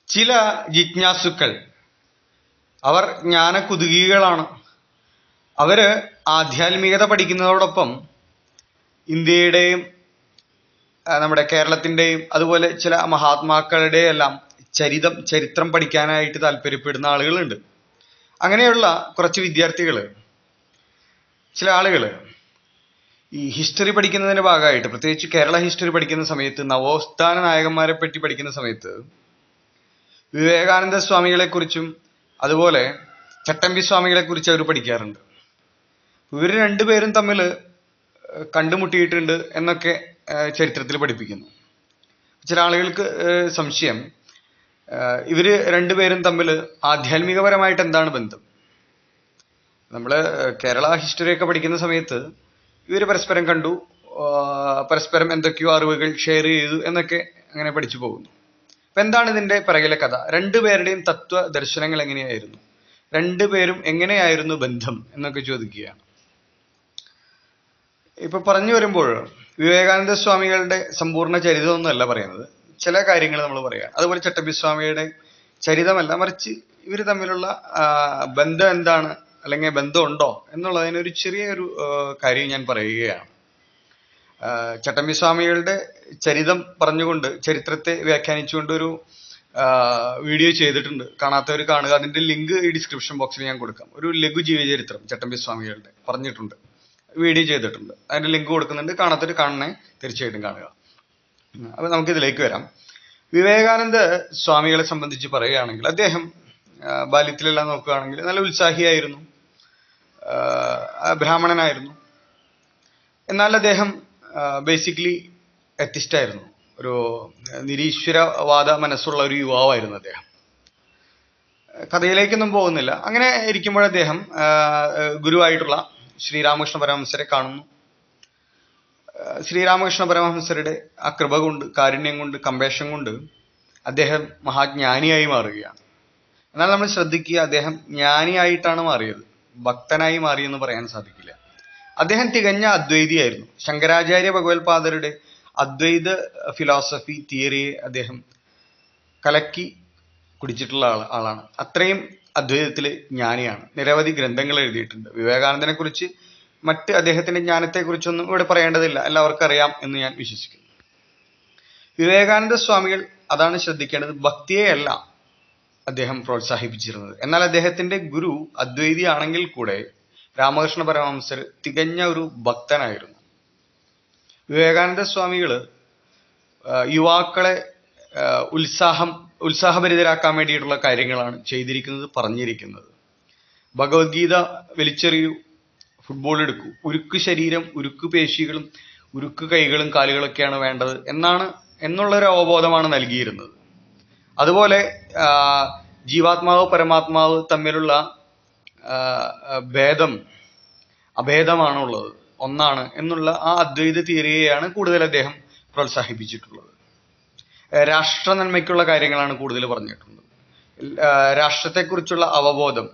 ചില ജിജ്ഞാസുക്കൾ അവർ ജ്ഞാനകുതുകികളാണ്. അവര് ആധ്യാത്മികത പഠിക്കുന്നതോടൊപ്പം ഇന്ത്യയുടെയും നമ്മുടെ കേരളത്തിന്റെയും അതുപോലെ ചില മഹാത്മാക്കളുടെ എല്ലാം ചരിത്രം പഠിക്കാനായിട്ട് താല്പര്യപ്പെടുന്ന ആളുകളുണ്ട്. അങ്ങനെയുള്ള കുറച്ച് വിദ്യാർത്ഥികൾ, ചില ആളുകൾ ഈ ഹിസ്റ്ററി പഠിക്കുന്നതിന്റെ ഭാഗമായിട്ട്, പ്രത്യേകിച്ച് കേരള ഹിസ്റ്ററി പഠിക്കുന്ന സമയത്ത്, നവോത്ഥാന നായകന്മാരെ പറ്റി പഠിക്കുന്ന സമയത്ത് വിവേകാനന്ദ സ്വാമികളെ കുറിച്ചും അതുപോലെ ചട്ടമ്പി സ്വാമികളെ കുറിച്ച് അവർ പഠിക്കാറുണ്ട്. ഇവർ രണ്ടുപേരും തമ്മിൽ കണ്ടുമുട്ടിയിട്ടുണ്ട് എന്നൊക്കെ ചരിത്രത്തിൽ പഠിപ്പിക്കുന്നു. ചില ആളുകൾക്ക് സംശയം, ഇവര് രണ്ടുപേരും തമ്മിൽ ആധ്യാത്മികപരമായിട്ട് എന്താണ് ബന്ധം? നമ്മൾ കേരള ഹിസ്റ്ററി ഒക്കെ പഠിക്കുന്ന സമയത്ത് ഇവർ പരസ്പരം കണ്ടു, പരസ്പരം എന്തൊക്കെയോ അറിവുകൾ ഷെയർ ചെയ്തു എന്നൊക്കെ അങ്ങനെ പഠിച്ചു പോകുന്നു. അപ്പൊ എന്താണ് ഇതിന്റെ പിറകിലെ കഥ? രണ്ടുപേരുടെയും തത്വ ദർശനങ്ങൾ എങ്ങനെയായിരുന്നു, രണ്ടുപേരും എങ്ങനെയായിരുന്നു ബന്ധം എന്നൊക്കെ ചോദിക്കുകയാണ്. ഇപ്പൊ പറഞ്ഞു വരുമ്പോൾ വിവേകാനന്ദ സ്വാമികളുടെ സമ്പൂർണ്ണ ചരിതമൊന്നുമല്ല പറയുന്നത്, ചില കാര്യങ്ങൾ നമ്മൾ പറയാം. അതുപോലെ ചട്ടമ്പി സ്വാമിയുടെ ചരിതമല്ല, മറിച്ച് ഇവർ തമ്മിലുള്ള ബന്ധം എന്താണ്, അല്ലെങ്കിൽ ബന്ധമുണ്ടോ എന്നുള്ളതിന് ഒരു ചെറിയൊരു കാര്യം ഞാൻ പറയുകയാണ്. ചട്ടമ്പി സ്വാമികളുടെ ചരിതം പറഞ്ഞുകൊണ്ട്, ചരിത്രത്തെ വ്യാഖ്യാനിച്ചുകൊണ്ട് ഒരു വീഡിയോ ചെയ്തിട്ടുണ്ട്. കാണാത്തവർ കാണുക. അതിന്റെ ലിങ്ക് ഈ ഡിസ്ക്രിപ്ഷൻ ബോക്സിൽ ഞാൻ കൊടുക്കാം. ഒരു ലഘു ജീവചരിത്രം ചട്ടമ്പി സ്വാമികളുടെ പറഞ്ഞിട്ടുണ്ട്, വീഡിയോ ചെയ്തിട്ടുണ്ട്. അതിന്റെ ലിങ്ക് കൊടുക്കുന്നുണ്ട്. കാണാത്തവർ കാണണേ, തീർച്ചയായിട്ടും കാണുക. അപ്പൊ നമുക്ക് ഇതിലേക്ക് വരാം. വിവേകാനന്ദ സ്വാമികളെ സംബന്ധിച്ച് പറയുകയാണെങ്കിൽ, അദ്ദേഹം ബാല്യത്തിലെല്ലാം നോക്കുകയാണെങ്കിൽ നല്ല ഉത്സാഹിയായിരുന്നു, ബ്രാഹ്മണനായിരുന്നു. എന്നാൽ അദ്ദേഹം ബേസിക്കലി എത്തിസ്റ്റ് ആയിരുന്നു, ഒരു നിരീശ്വരവാദ മനസ്സുള്ള ഒരു യുവാവായിരുന്നു അദ്ദേഹം. കഥയിലേക്കൊന്നും പോകുന്നില്ല. അങ്ങനെ ഇരിക്കുമ്പോൾ അദ്ദേഹം ഗുരുവായിട്ടുള്ള ശ്രീരാമകൃഷ്ണ പരമഹംസരെ കാണുന്നു. ശ്രീരാമകൃഷ്ണ പരമഹംസരുടെ ആ കൃപ കൊണ്ട്, കാരുണ്യം കൊണ്ട്, കമ്പേഷൻ കൊണ്ട് അദ്ദേഹം മഹാജ്ഞാനിയായി മാറുകയാണ്. എന്നാൽ നമ്മൾ ശ്രദ്ധിക്കുക, അദ്ദേഹം ജ്ഞാനിയായിട്ടാണ് മാറിയത്, ഭക്തനായി മാറിയെന്ന് പറയാൻ സാധിക്കില്ല. അദ്ദേഹം തികഞ്ഞ അദ്വൈതിയായിരുന്നു. ശങ്കരാചാര്യ ഭഗവത്പാദരുടെ അദ്വൈത ഫിലോസഫി തിയറിയെ അദ്ദേഹം കലക്കി കുടിച്ചിട്ടുള്ള ആളാണ്. അത്രയും അദ്വൈതത്തില് ജ്ഞാനിയാണ്. നിരവധി ഗ്രന്ഥങ്ങൾ എഴുതിയിട്ടുണ്ട്. വിവേകാനന്ദനെ കുറിച്ച്, മറ്റ് അദ്ദേഹത്തിന്റെ ജ്ഞാനത്തെ കുറിച്ചൊന്നും ഇവിടെ പറയേണ്ടതില്ല, എല്ലാവർക്കും അറിയാം എന്ന് ഞാൻ വിശ്വസിക്കുന്നു. വിവേകാനന്ദ സ്വാമികൾ അതാണ് ശ്രദ്ധിക്കേണ്ടത്, ഭക്തിയെയല്ല അദ്ദേഹം പ്രോത്സാഹിപ്പിച്ചിരുന്നത്. എന്നാൽ അദ്ദേഹത്തിന്റെ ഗുരു അദ്വൈതി ആണെങ്കിൽ കൂടെ രാമകൃഷ്ണ പരമഹംസർ തികഞ്ഞ ഒരു ഭക്തനായിരുന്നു. വിവേകാനന്ദ സ്വാമികള് യുവാക്കളെ ഉത്സാഹഭരിതരാക്കാൻ വേണ്ടിയിട്ടുള്ള കാര്യങ്ങളാണ് ചെയ്തിരിക്കുന്നത്, പറഞ്ഞിരിക്കുന്നത്. ഭഗവത്ഗീത വലിച്ചെറിയൂ, ഫുട്ബോൾ എടുക്കൂ, ഉരുക്ക് ശരീരം, ഉരുക്ക് പേശികളും ഉരുക്ക് കൈകളും കാലുകളൊക്കെയാണ് വേണ്ടത് എന്നുള്ളൊരു അവബോധമാണ് നൽകിയിരുന്നത്. അതുപോലെ ജീവാത്മാവ് പരമാത്മാവ് തമ്മിലുള്ള ഭേദം അഭേദമാണുള്ളത്, ഒന്നാണ് എന്നുള്ള ആ അദ്വൈത തിയറിയെയാണ് കൂടുതൽ അദ്ദേഹം പ്രോത്സാഹിപ്പിച്ചിട്ടുള്ളത്. രാഷ്ട്ര നന്മയ്ക്കുള്ള കാര്യങ്ങളാണ് കൂടുതൽ പറഞ്ഞിട്ടുള്ളത്. രാഷ്ട്രത്തെക്കുറിച്ചുള്ള അവബോധം,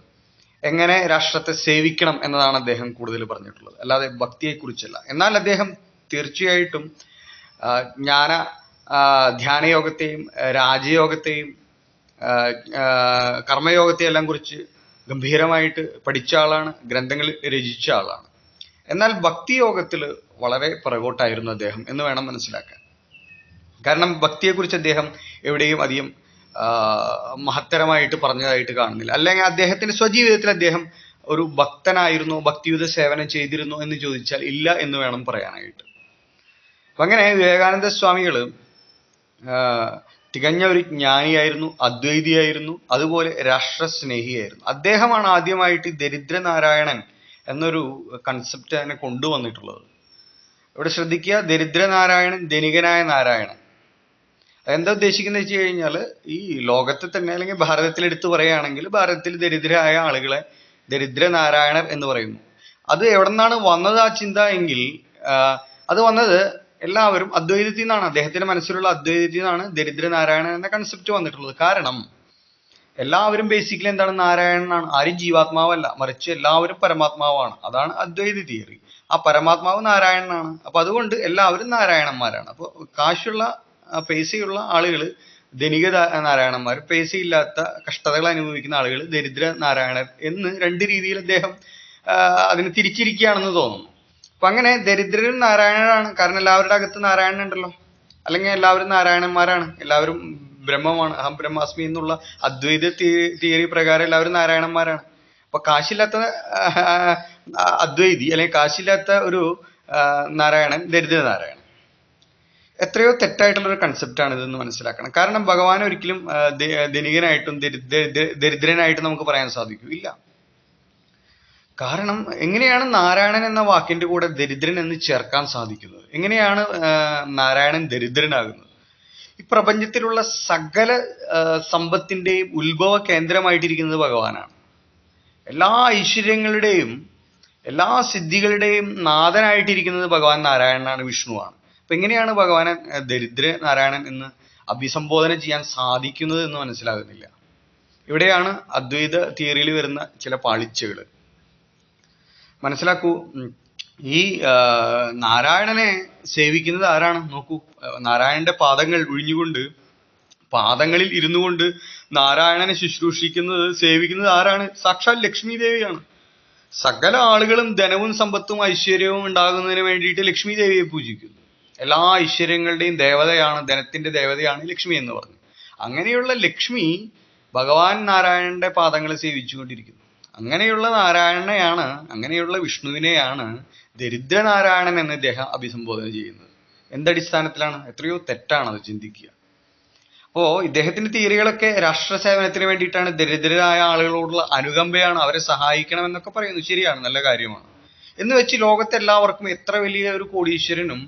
എങ്ങനെ രാഷ്ട്രത്തെ സേവിക്കണം എന്നതാണ് അദ്ദേഹം കൂടുതൽ പറഞ്ഞിട്ടുള്ളത്, അല്ലാതെ ഭക്തിയെക്കുറിച്ചല്ല. എന്നാൽ അദ്ദേഹം തീർച്ചയായിട്ടും ധ്യാനയോഗത്തെയും രാജയോഗത്തെയും കർമ്മയോഗത്തെയും എല്ലാം കുറിച്ച് ഗംഭീരമായിട്ട് പഠിച്ച ആളാണ്, ഗ്രന്ഥങ്ങൾ രചിച്ച ആളാണ്. എന്നാൽ ഭക്തിയോഗത്തിൽ വളരെ പുറകോട്ടായിരുന്നു അദ്ദേഹം എന്ന് വേണം മനസ്സിലാക്കാൻ. കാരണം ഭക്തിയെക്കുറിച്ച് അദ്ദേഹം എവിടെയും അധികം മഹത്തരമായിട്ട് പറഞ്ഞതായിട്ട് കാണുന്നില്ല. അല്ലെങ്കിൽ അദ്ദേഹത്തിന്റെ സ്വജീവിതത്തിൽ അദ്ദേഹം ഒരു ഭക്തനായിരുന്നു, ഭക്തിയുത സേവനം ചെയ്തിരുന്നു എന്ന് ചോദിച്ചാൽ ഇല്ല എന്ന് വേണം പറയാനായിട്ട്. അപ്പൊ അങ്ങനെ വിവേകാനന്ദ സ്വാമികള് തികഞ്ഞ ഒരു ജ്ഞാനിയായിരുന്നു, അദ്വൈതിയായിരുന്നു, അതുപോലെ രാഷ്ട്രസ്നേഹിയായിരുന്നു. അദ്ദേഹമാണ് ആദ്യമായിട്ട് ദരിദ്രനാരായണൻ എന്നൊരു കൺസെപ്റ്റ് തന്നെ കൊണ്ടുവന്നിട്ടുള്ളത്. ഇവിടെ ശ്രദ്ധിക്കുക, ദരിദ്രനാരായണൻ, ധനികനായ നാരായണൻ. എന്താ ഉദ്ദേശിക്കുന്നത് വെച്ച് കഴിഞ്ഞാൽ, ഈ ലോകത്തിൽ തന്നെ അല്ലെങ്കിൽ ഭാരതത്തിൽ എടുത്തു പറയുകയാണെങ്കിൽ, ഭാരതത്തിൽ ദരിദ്രരായ ആളുകളെ ദരിദ്രനാരായണർ എന്ന് പറയുന്നു. അത് എവിടെ നിന്നാണ് വന്നത് ആ ചിന്ത എങ്കിൽ, അത് വന്നത് എല്ലാവരും അദ്വൈതത്തിൽ നിന്നാണ്. അദ്ദേഹത്തിന്റെ മനസ്സിലുള്ള അദ്വൈതത്തിൽ നിന്നാണ് ദരിദ്രനാരായണൻ എന്ന കൺസെപ്റ്റ് വന്നിട്ടുള്ളത്. കാരണം എല്ലാവരും ബേസിക്കലി എന്താണ്, നാരായണനാണ്. ആരും ജീവാത്മാവല്ല, മറിച്ച് എല്ലാവരും പരമാത്മാവാണ്. അതാണ് അദ്വൈത തിയറി. ആ പരമാത്മാവ് നാരായണനാണ്. അപ്പൊ അതുകൊണ്ട് എല്ലാവരും നാരായണന്മാരാണ്. അപ്പൊ കാശുള്ള പൈസയുള്ള ആളുകൾ ധനിക നാരായണന്മാർ, പൈസയില്ലാത്ത കഷ്ടതകൾ അനുഭവിക്കുന്ന ആളുകൾ ദരിദ്ര നാരായണർ എന്ന് രണ്ട് രീതിയിൽ അദ്ദേഹം അതിന് തിരിച്ചിരിക്കുകയാണെന്ന് തോന്നുന്നു. അപ്പൊ അങ്ങനെ ദരിദ്രരും നാരായണരാണ്. കാരണം എല്ലാവരുടെ അകത്ത് നാരായണൻ ഉണ്ടല്ലോ, അല്ലെങ്കിൽ എല്ലാവരും നാരായണന്മാരാണ്, എല്ലാവരും ബ്രഹ്മമാണ്, അഹം ബ്രഹ്മാസ്മി എന്നുള്ള അദ്വൈത തിയറി പ്രകാരം എല്ലാവരും നാരായണന്മാരാണ്. അപ്പൊ കാശില്ലാത്ത അദ്വൈതി അല്ലെങ്കിൽ കാശില്ലാത്ത ഒരു നാരായണൻ ദരിദ്ര നാരായണൻ. എത്രയോ തെറ്റായിട്ടുള്ള ഒരു കൺസെപ്റ്റാണ് ഇതെന്ന് മനസ്സിലാക്കണം. കാരണം ഭഗവാൻ ഒരിക്കലും ധനികനായിട്ടും ദരിദ്രനായിട്ടും നമുക്ക് പറയാൻ സാധിക്കില്ല. കാരണം എങ്ങനെയാണ് നാരായണൻ എന്ന വാക്കിന്റെ കൂടെ ദരിദ്രൻ എന്ന് ചേർക്കാൻ സാധിക്കുന്നത്? എങ്ങനെയാണ് നാരായണൻ ദരിദ്രനാകുന്നത്? ഈ പ്രപഞ്ചത്തിലുള്ള സകല സമ്പത്തിന്റെയും ഉത്ഭവ കേന്ദ്രമായിട്ടിരിക്കുന്നത് ഭഗവാനാണ്. എല്ലാ ഐശ്വര്യങ്ങളുടെയും എല്ലാ സിദ്ധികളുടെയും നാഥനായിട്ടിരിക്കുന്നത് ഭഗവാൻ നാരായണനാണ്, വിഷ്ണുവാണ്. അപ്പൊ എങ്ങനെയാണ് ഭഗവാനെ ദരിദ്ര നാരായണൻ എന്ന് അഭിസംബോധന ചെയ്യാൻ സാധിക്കുന്നത് എന്ന് മനസ്സിലാകുന്നില്ല. ഇവിടെയാണ് അദ്വൈത തിയറിയിൽ വരുന്ന ചില പാളിച്ചകൾ. മനസ്സിലാക്കൂ, ഈ നാരായണനെ സേവിക്കുന്നത് ആരാണ്? നോക്കൂ, നാരായണന്റെ പാദങ്ങൾ ഒഴിഞ്ഞുകൊണ്ട് പാദങ്ങളിൽ ഇരുന്നു കൊണ്ട് നാരായണനെ ശുശ്രൂഷിക്കുന്നത് സേവിക്കുന്നത് ആരാണ്? സാക്ഷാൽ ലക്ഷ്മി ദേവിയാണ്. സകല ആളുകളും ധനവും സമ്പത്തും ഐശ്വര്യവും ഉണ്ടാകുന്നതിന് വേണ്ടിയിട്ട് ലക്ഷ്മി ദേവിയെ പൂജിക്കുന്നു. എല്ലാ ഐശ്വര്യങ്ങളുടെയും ദേവതയാണ്, ധനത്തിന്റെ ദേവതയാണ് ലക്ഷ്മി എന്ന് പറഞ്ഞു. അങ്ങനെയുള്ള ലക്ഷ്മി ഭഗവാൻ നാരായണന്റെ പാദങ്ങൾ സേവിച്ചുകൊണ്ടിരിക്കുന്നു. അങ്ങനെയുള്ള നാരായണനെയാണ്, അങ്ങനെയുള്ള വിഷ്ണുവിനെയാണ് ദരിദ്ര നാരായണൻ എന്ന് ഇദ്ദേഹം അഭിസംബോധന ചെയ്യുന്നത്. എന്തടിസ്ഥാനത്തിലാണ്? എത്രയോ തെറ്റാണ് അത് ചിന്തിക്കുക. അപ്പോ ഇദ്ദേഹത്തിന്റെ തിയറികളൊക്കെ രാഷ്ട്ര സേവനത്തിന് വേണ്ടിയിട്ടാണ്, ദരിദ്രരായ ആളുകളോടുള്ള അനുകമ്പയാണ്, അവരെ സഹായിക്കണം എന്നൊക്കെ പറയുന്നു. ശരിയാണ്, നല്ല കാര്യമാണ്. എന്ന് വെച്ച് ലോകത്തെല്ലാവർക്കും എത്ര വലിയ ഒരു കോടീശ്വരനും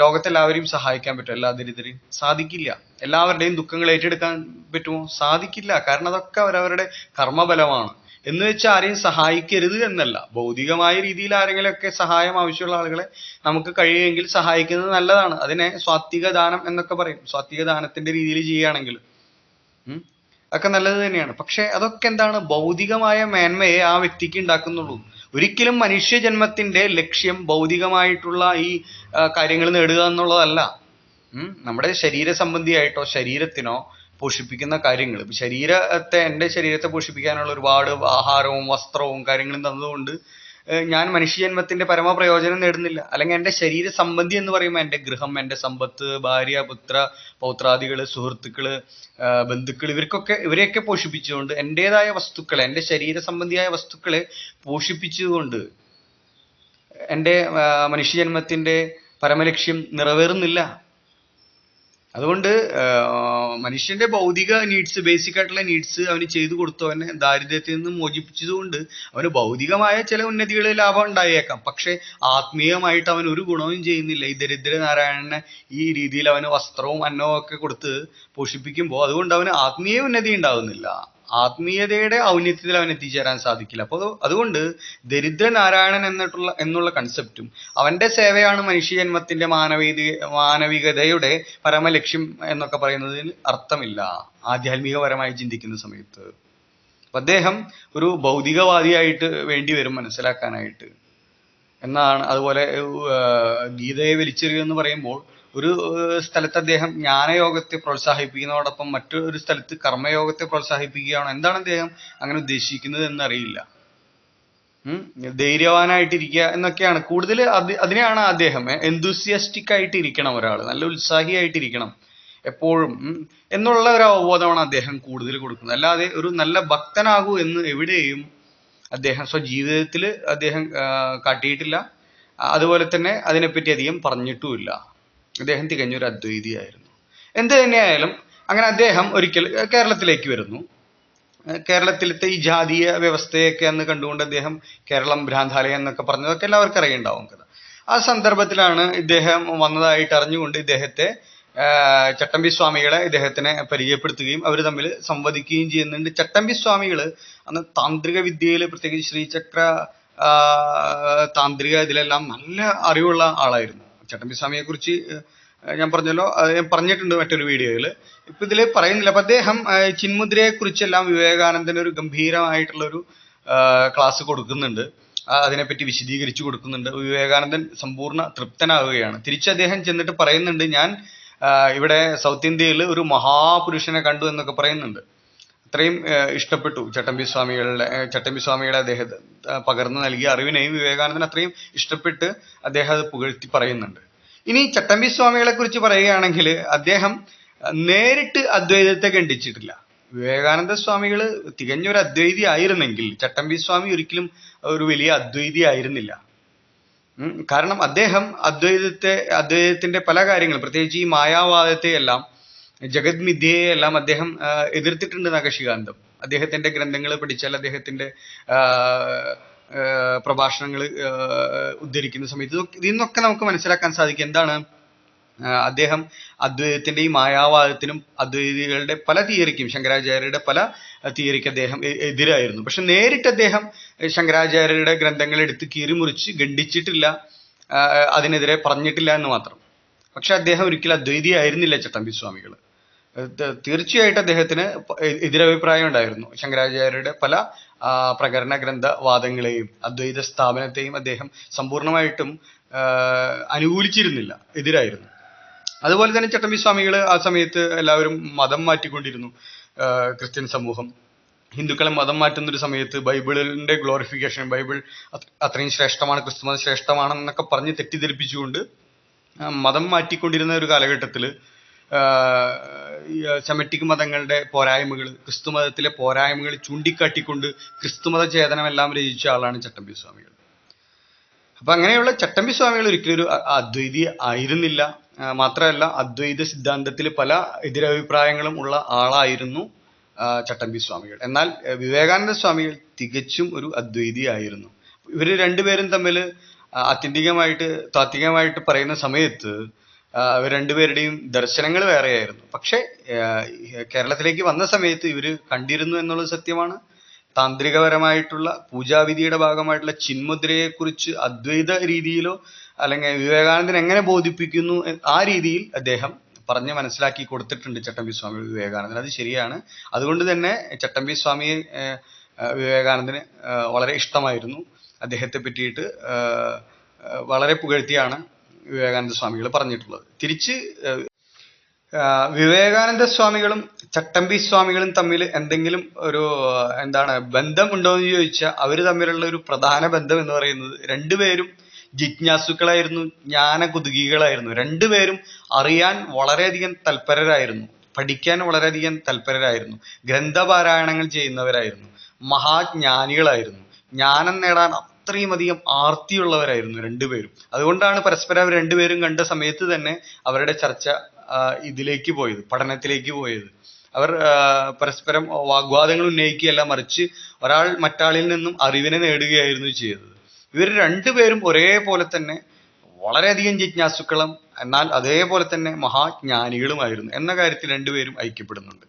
ലോകത്തെല്ലാവരെയും സഹായിക്കാൻ പറ്റും? എല്ലാ ദരിദ്രരെയും സാധിക്കില്ല. എല്ലാവരുടെയും ദുഃഖങ്ങൾ ഏറ്റെടുക്കാൻ പറ്റുമോ? സാധിക്കില്ല. കാരണം അതൊക്കെ അവരവരുടെ കർമ്മബലമാണ്. എന്ന് വെച്ച് ആരെയും സഹായിക്കരുത് എന്നല്ല. ഭൗതികമായ രീതിയിൽ ആരെങ്കിലുമൊക്കെ സഹായം ആവശ്യമുള്ള ആളുകളെ നമുക്ക് കഴിയുമെങ്കിൽ സഹായിക്കുന്നത് നല്ലതാണ്. അതിനെ സ്വാത്വിക ദാനം എന്നൊക്കെ പറയും. സ്വാത്വിക ദാനത്തിന്റെ രീതിയിൽ ചെയ്യുകയാണെങ്കിൽ അതൊക്കെ നല്ലത് തന്നെയാണ്. പക്ഷെ അതൊക്കെ എന്താണ്? ഭൗതികമായ മേന്മയെ ആ വ്യക്തിക്ക് ഉണ്ടാക്കുന്നുള്ളൂ. ഒരിക്കലും മനുഷ്യജന്മത്തിന്റെ ലക്ഷ്യം ഭൗതികമായിട്ടുള്ള ഈ കാര്യങ്ങൾ നേടുക എന്നുള്ളതല്ല. നമ്മുടെ ശരീര സംബന്ധിയായിട്ടോ ശരീരത്തിനോ പോഷിപ്പിക്കുന്ന കാര്യങ്ങൾ, ഇപ്പൊ എൻ്റെ ശരീരത്തെ പോഷിപ്പിക്കാനുള്ള ഒരുപാട് ആഹാരവും വസ്ത്രവും കാര്യങ്ങളും തന്നതുകൊണ്ട് ഞാൻ മനുഷ്യജന്മത്തിന്റെ പരമപ്രയോജനം നേടുന്നില്ല. അല്ലെങ്കിൽ എൻ്റെ ശരീര സംബന്ധി എന്ന് പറയുമ്പോൾ എൻ്റെ ഗൃഹം, എൻ്റെ സമ്പത്ത്, ഭാര്യ, പുത്ര, പൗത്രാദികള്, സുഹൃത്തുക്കള്, ബന്ധുക്കൾ, ഇവരെയൊക്കെ പോഷിപ്പിച്ചുകൊണ്ട് എൻ്റെതായ വസ്തുക്കളെ, എൻ്റെ ശരീര സംബന്ധിയായ വസ്തുക്കളെ പോഷിപ്പിച്ചുകൊണ്ട് എൻ്റെ മനുഷ്യജന്മത്തിന്റെ പരമലക്ഷ്യം നിറവേറുന്നില്ല. അതുകൊണ്ട് മനുഷ്യന്റെ ഭൗതിക നീഡ്സ്, ബേസിക് ആയിട്ടുള്ള നീഡ്സ് അവന് ചെയ്തു കൊടുത്തു, അവനെ ദാരിദ്ര്യത്തിൽ നിന്ന് മോചിപ്പിച്ചതുകൊണ്ട് അവന് ഭൗതികമായ ചില ഉന്നതികളിൽ ലാഭം ഉണ്ടായേക്കാം. പക്ഷെ ആത്മീയമായിട്ട് അവൻ ഒരു ഗുണവും ചെയ്യുന്നില്ല. ഈ ദരിദ്ര നാരായണനെ ഈ രീതിയിൽ അവന് വസ്ത്രവും അന്നവും ഒക്കെ കൊടുത്ത് പോഷിപ്പിക്കുമ്പോൾ അതുകൊണ്ട് അവന് ആത്മീയ ഉന്നതി ഉണ്ടാകുന്നില്ല. ആത്മീയതയുടെ ഔന്നത്യത്തിൽ അവൻ എത്തിച്ചേരാൻ സാധിക്കില്ല. അപ്പോൾ അതുകൊണ്ട് ദരിദ്ര നാരായണൻ എന്നുള്ള കൺസെപ്റ്റും അവന്റെ സേവയാണ് മനുഷ്യജന്മത്തിന്റെ മാനവികതയുടെ പരമലക്ഷ്യം എന്നൊക്കെ പറയുന്നതിൽ അർത്ഥമില്ല ആധ്യാത്മികപരമായി ചിന്തിക്കുന്ന സമയത്ത്. അദ്ദേഹം ഒരു ഭൗതികവാദിയായിട്ട് വേണ്ടി വരും മനസ്സിലാക്കാനായിട്ട് എന്നാണ്. അതുപോലെ ഗീതയെ വലിച്ചെറിയുക എന്ന് പറയുമ്പോൾ ഒരു സ്ഥലത്ത് അദ്ദേഹം ജ്ഞാനയോഗത്തെ പ്രോത്സാഹിപ്പിക്കുന്നതോടൊപ്പം മറ്റൊരു സ്ഥലത്ത് കർമ്മയോഗത്തെ പ്രോത്സാഹിപ്പിക്കുകയാണോ? എന്താണ് അദ്ദേഹം അങ്ങനെ ഉദ്ദേശിക്കുന്നത് എന്നറിയില്ല. ധൈര്യവാനായിട്ടിരിക്കുക എന്നൊക്കെയാണ് കൂടുതൽ. അതിനെയാണ് അദ്ദേഹം എന്തൂസിയാസ്റ്റിക് ആയിട്ട് ഇരിക്കണം, ഒരാൾ നല്ല ഉത്സാഹിയായിട്ടിരിക്കണം എപ്പോഴും എന്നുള്ള ഒരു അവബോധമാണ് അദ്ദേഹം കൂടുതൽ കൊടുക്കുന്നത്. അല്ലാതെ ഒരു നല്ല ഭക്തനാകൂ എന്ന് എവിടെയും അദ്ദേഹം സ്വജീവിതത്തിൽ അദ്ദേഹം കാട്ടിയിട്ടില്ല. അതുപോലെ തന്നെ അതിനെപ്പറ്റി അധികം പറഞ്ഞിട്ടുമില്ല. അദ്ദേഹം തികഞ്ഞൊരു അദ്വൈതിയായിരുന്നു. എന്ത് തന്നെയായാലും അങ്ങനെ അദ്ദേഹം ഒരിക്കൽ കേരളത്തിലേക്ക് വരുന്നു. കേരളത്തിലത്തെ ഈ ജാതീയ വ്യവസ്ഥയൊക്കെ അന്ന് കണ്ടുകൊണ്ട് അദ്ദേഹം കേരളം ഭ്രാന്താലയം എന്നൊക്കെ പറഞ്ഞതൊക്കെ എല്ലാവർക്കും അറിയുണ്ടാവും കഥ. ആ സന്ദർഭത്തിലാണ് ഇദ്ദേഹം വന്നതായിട്ട് അറിഞ്ഞുകൊണ്ട് ഇദ്ദേഹത്തെ ചട്ടമ്പി സ്വാമികളെ ഇദ്ദേഹത്തിനെ പരിചയപ്പെടുത്തുകയും അവർ തമ്മിൽ സംവദിക്കുകയും ചെയ്യുന്നുണ്ട്. ചട്ടമ്പി സ്വാമികൾ അന്ന് താന്ത്രിക വിദ്യയിൽ, പ്രത്യേകിച്ച് ശ്രീചക്ര താന്ത്രിക ഇതിലെല്ലാം നല്ല അറിവുള്ള ആളായിരുന്നു. ചട്ടമ്പി സ്വാമിയെ കുറിച്ച് ഞാൻ പറഞ്ഞല്ലോ, ഞാൻ പറഞ്ഞിട്ടുണ്ട് മറ്റൊരു വീഡിയോയിൽ, ഇപ്പൊ ഇതിൽ പറയുന്നില്ല. അപ്പൊ അദ്ദേഹം ചിന്മുദ്രയെ കുറിച്ചെല്ലാം വിവേകാനന്ദന് ഒരു ഗംഭീരമായിട്ടുള്ള ഒരു ക്ലാസ് കൊടുക്കുന്നുണ്ട്, അതിനെപ്പറ്റി വിശദീകരിച്ചു കൊടുക്കുന്നുണ്ട്. വിവേകാനന്ദൻ സമ്പൂർണ്ണ തൃപ്തനാവുകയാണ്. തിരിച്ച് അദ്ദേഹം ചെന്നിട്ട് പറയുന്നുണ്ട്, ഞാൻ ഇവിടെ സൗത്ത് ഇന്ത്യയിൽ ഒരു മഹാപുരുഷനെ കണ്ടു എന്നൊക്കെ പറയുന്നുണ്ട്. അത്രയും ഇഷ്ടപ്പെട്ടു ചട്ടമ്പി സ്വാമിയുടെ അദ്ദേഹത്തെ പകർന്നു നൽകിയ അറിവിനെയും വിവേകാനന്ദൻ അത്രയും ഇഷ്ടപ്പെട്ട് അദ്ദേഹം അത് പുകഴ്ത്തി പറയുന്നുണ്ട്. ഇനി ചട്ടമ്പി സ്വാമികളെ കുറിച്ച് പറയുകയാണെങ്കിൽ അദ്ദേഹം നേരിട്ട് അദ്വൈതത്തെ ഖണ്ഡിച്ചിട്ടില്ല. വിവേകാനന്ദ സ്വാമികൾ തികഞ്ഞൊരു അദ്വൈതി ആയിരുന്നെങ്കിൽ ചട്ടമ്പി സ്വാമി ഒരിക്കലും ഒരു വലിയ അദ്വൈതി ആയിരുന്നില്ല. കാരണം അദ്ദേഹം അദ്വൈതത്തിന്റെ പല കാര്യങ്ങളും, പ്രത്യേകിച്ച് ഈ മായാവാദത്തെയെല്ലാം, ജഗത് മിഥ്യയെല്ലാം അദ്ദേഹം എതിർത്തിട്ടുണ്ട് നഖശികാന്തം. അദ്ദേഹത്തിന്റെ ഗ്രന്ഥങ്ങൾ പഠിച്ചാൽ, അദ്ദേഹത്തിന്റെ പ്രഭാഷണങ്ങൾ ഉദ്ധരിക്കുന്ന സമയത്ത് ഇതിൽ നിന്നൊക്കെ നമുക്ക് മനസ്സിലാക്കാൻ സാധിക്കും എന്താണ് അദ്ദേഹം അദ്വൈതത്തിന്റെ ഈ മായാവാദത്തിനും അദ്വൈതികളുടെ പല തിയറിക്കും, ശങ്കരാചാര്യരുടെ പല തിയറിക്ക് അദ്ദേഹം എതിരായിരുന്നു. പക്ഷെ നേരിട്ട് അദ്ദേഹം ശങ്കരാചാര്യരുടെ ഗ്രന്ഥങ്ങൾ എടുത്ത് കീറിമുറിച്ച് ഖണ്ഡിച്ചിട്ടില്ല, അതിനെതിരെ പറഞ്ഞിട്ടില്ല എന്ന് മാത്രം. പക്ഷെ അദ്ദേഹം ഒരിക്കലും അദ്വൈതി ആയിരുന്നില്ല ചട്ടമ്പി സ്വാമികൾ. തീർച്ചയായിട്ടും അദ്ദേഹത്തിന് എതിരഭിപ്രായം ഉണ്ടായിരുന്നു. ശങ്കരാചാര്യരുടെ പല പ്രകരണ ഗ്രന്ഥവാദങ്ങളെയും അദ്വൈത സ്ഥാപനത്തെയും അദ്ദേഹം സമ്പൂർണമായിട്ടും അനുകൂലിച്ചിരുന്നില്ല, എതിരായിരുന്നു. അതുപോലെ തന്നെ ചട്ടമ്പി സ്വാമികൾ ആ സമയത്ത് എല്ലാവരും മതം മാറ്റിക്കൊണ്ടിരുന്നു. ക്രിസ്ത്യൻ സമൂഹം ഹിന്ദുക്കളെ മതം മാറ്റുന്ന ഒരു സമയത്ത് ബൈബിളിന്റെ ഗ്ലോറിഫിക്കേഷൻ, ബൈബിൾ അത്രയും ശ്രേഷ്ഠമാണ്, ക്രിസ്തുമതം ശ്രേഷ്ഠമാണെന്നൊക്കെ പറഞ്ഞ് തെറ്റിദ്ധരിപ്പിച്ചുകൊണ്ട് മതം മാറ്റിക്കൊണ്ടിരുന്ന ഒരു കാലഘട്ടത്തിൽ സെമറ്റിക് മതങ്ങളുടെ പോരായ്മകൾ, ക്രിസ്തുമതത്തിലെ പോരായ്മകൾ ചൂണ്ടിക്കാട്ടിക്കൊണ്ട് ക്രിസ്തുമത ചേതനമെല്ലാം രചിച്ച ആളാണ് ചട്ടമ്പി സ്വാമികൾ. അപ്പൊ അങ്ങനെയുള്ള ചട്ടമ്പി സ്വാമികൾ ഒരിക്കലും ഒരു അദ്വൈതി ആയിരുന്നില്ല. മാത്രമല്ല, അദ്വൈത സിദ്ധാന്തത്തിൽ പല എതിരഭിപ്രായങ്ങളും ഉള്ള ആളായിരുന്നു ചട്ടമ്പി സ്വാമികൾ. എന്നാൽ വിവേകാനന്ദ സ്വാമികൾ തികച്ചും ഒരു അദ്വൈതി ആയിരുന്നു. ഇവര് രണ്ടുപേരും തമ്മിൽ താത്വികമായിട്ട് പറയുന്ന സമയത്ത് ഇവർ രണ്ടുപേരുടെയും ദർശനങ്ങൾ വേറെയായിരുന്നു. പക്ഷെ കേരളത്തിലേക്ക് വന്ന സമയത്ത് ഇവര് കണ്ടിരുന്നു എന്നുള്ളത് സത്യമാണ്. താന്ത്രികപരമായിട്ടുള്ള പൂജാവിധിയുടെ ഭാഗമായിട്ടുള്ള ചിന്മുദ്രയെ കുറിച്ച് അദ്വൈത രീതിയിലോ അല്ലെങ്കിൽ വിവേകാനന്ദൻ എങ്ങനെ ബോധിപ്പിക്കുന്നു ആ രീതിയിൽ അദ്ദേഹം പറഞ്ഞ് മനസ്സിലാക്കി കൊടുത്തിട്ടുണ്ട് ചട്ടമ്പി സ്വാമി വിവേകാനന്ദൻ. അത് ശരിയാണ്. അതുകൊണ്ട് തന്നെ ചട്ടമ്പി സ്വാമിയെ വിവേകാനന്ദന് വളരെ ഇഷ്ടമായിരുന്നു. അദ്ദേഹത്തെ പറ്റിയിട്ട് വളരെ പുകഴ്ത്തിയാണ് വിവേകാനന്ദ സ്വാമികൾ പറഞ്ഞിട്ടുള്ളത്. തിരിച്ച് വിവേകാനന്ദ സ്വാമികളും ചട്ടമ്പി സ്വാമികളും തമ്മിൽ എന്തെങ്കിലും ഒരു ബന്ധം ഉണ്ടോ എന്ന് ചോദിച്ചാൽ അവര് തമ്മിലുള്ള ഒരു പ്രധാന ബന്ധം എന്ന് പറയുന്നത് രണ്ടുപേരും ജിജ്ഞാസുക്കളായിരുന്നു, ജ്ഞാനകുതുകികളായിരുന്നു. രണ്ടുപേരും അറിയാൻ വളരെയധികം തൽപരരായിരുന്നു, പഠിക്കാൻ വളരെയധികം തൽപരരായിരുന്നു, ഗ്രന്ഥപാരായണങ്ങൾ ചെയ്യുന്നവരായിരുന്നു, മഹാജ്ഞാനികളായിരുന്നു, ജ്ഞാനം നേടാൻ അത്രയും അധികം ആർത്തിയുള്ളവരായിരുന്നു രണ്ടുപേരും. അതുകൊണ്ടാണ് പരസ്പരം അവർ രണ്ടുപേരും കണ്ട സമയത്ത് തന്നെ അവരുടെ ചർച്ച ഇതിലേക്ക് പോയത്, പഠനത്തിലേക്ക് പോയത്. അവർ പരസ്പരം വാഗ്വാദങ്ങൾ ഉന്നയിക്കുകയല്ല, മറിച്ച് ഒരാൾ മറ്റാളിൽ നിന്നും അറിവിനെ നേടുകയായിരുന്നു ചെയ്തത്. ഇവർ രണ്ടുപേരും ഒരേപോലെ തന്നെ വളരെയധികം ജിജ്ഞാസുക്കളും എന്നാൽ അതേപോലെ തന്നെ മഹാജ്ഞാനികളുമായിരുന്നു എന്ന കാര്യത്തിൽ രണ്ടുപേരും ഐക്യപ്പെടുന്നുണ്ട്.